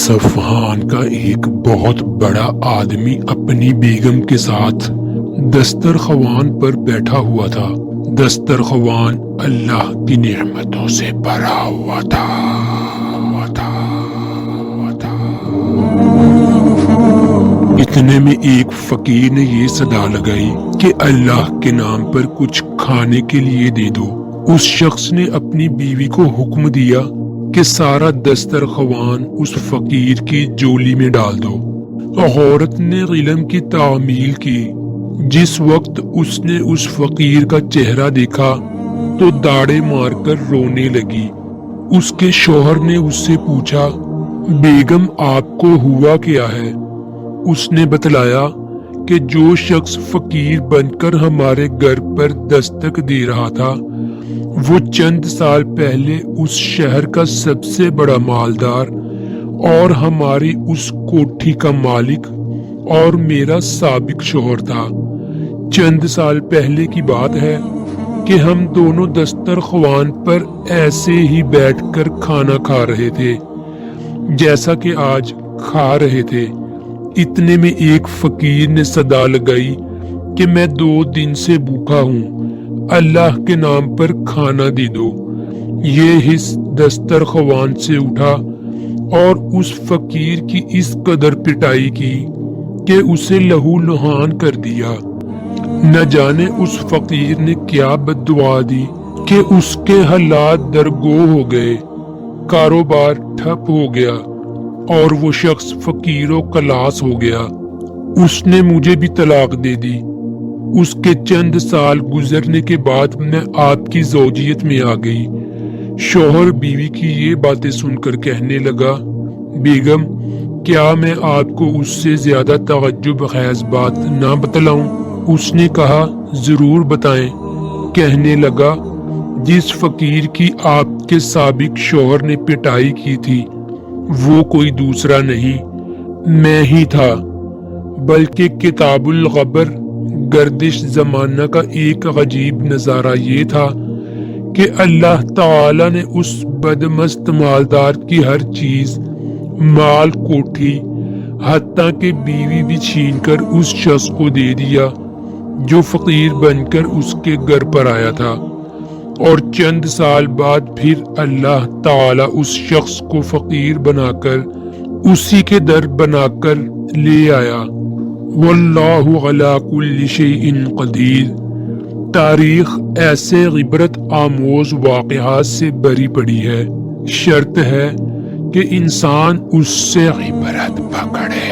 صفحان کا ایک بہت بڑا آدمی اپنی بیگم کے ساتھ دسترخوان پر بیٹھا ہوا تھا۔ دسترخوان اللہ کی نعمتوں سے بھرا ہوا تھا۔ اتنے میں ایک فقیر نے یہ صدا لگائی کہ اللہ کے نام پر کچھ کھانے کے لیے دے دو۔ اس شخص نے اپنی بیوی کو حکم دیا کہ سارا دسترخوان اس فقیر کی جولی میں ڈال دو۔ عورت نے علم کی تعمیل کی۔ جس وقت اس نے اس فقیر کا چہرہ دیکھا تو داڑے مار کر رونے لگی۔ اس کے شوہر نے اس سے پوچھا، بیگم آپ کو ہوا کیا ہے؟ اس نے بتلایا کہ جو شخص فقیر بن کر ہمارے گھر پر دستک دے رہا تھا وہ چند سال پہلے اس شہر کا سب سے بڑا مالدار اور ہماری اس کوٹھی کا مالک اور میرا سابق شوہر تھا۔ چند سال پہلے کی بات ہے کہ ہم دونوں دسترخوان پر ایسے ہی بیٹھ کر کھانا کھا رہے تھے جیسا کہ آج کھا رہے تھے۔ اتنے میں ایک فقیر نے صدا لگائی کہ میں 2 دن سے بھوکا ہوں، اللہ کے نام پر کھانا دے دو۔ یہ حس دسترخوان سے اٹھا اور اس فقیر کی اس قدر پٹائی کی کہ اسے لہو لہان کر دیا۔ نہ جانے اس فقیر نے کیا بد دعا دی کہ اس کے حالات درگو ہو گئے، کاروبار ٹھپ ہو گیا اور وہ شخص فقیر و کلاس ہو گیا۔ اس نے مجھے بھی طلاق دے دی۔ اس کے چند سال گزرنے کے بعد میں آپ کی زوجیت میں آ گئی۔ شوہر بیوی کی یہ باتیں سن کر کہنے لگا، بیگم کیا میں آپ کو اس سے زیادہ تعجب خیز بات نہ بتلاؤں؟ اس نے کہا، ضرور بتائیں۔ کہنے لگا، جس فقیر کی آپ کے سابق شوہر نے پٹائی کی تھی وہ کوئی دوسرا نہیں، میں ہی تھا، بلکہ کتاب الغبر گردش زمانہ کا ایک عجیب نظارہ یہ تھا کہ اللہ تعالی نے اس بدمست مالدار کی ہر چیز، مال، کوٹھی، حتیٰ کہ بیوی بھی چھین کر اس شخص کو دے دیا جو فقیر بن کر اس کے گھر پر آیا تھا۔ اور چند سال بعد پھر اللہ تعالی اس شخص کو فقیر بنا کر اسی کے در بنا کر لے آیا۔ واللہ علی کل شیء قدیر۔ تاریخ ایسے عبرت آموز واقعات سے بھری پڑی ہے، شرط ہے کہ انسان اس سے عبرت پکڑے۔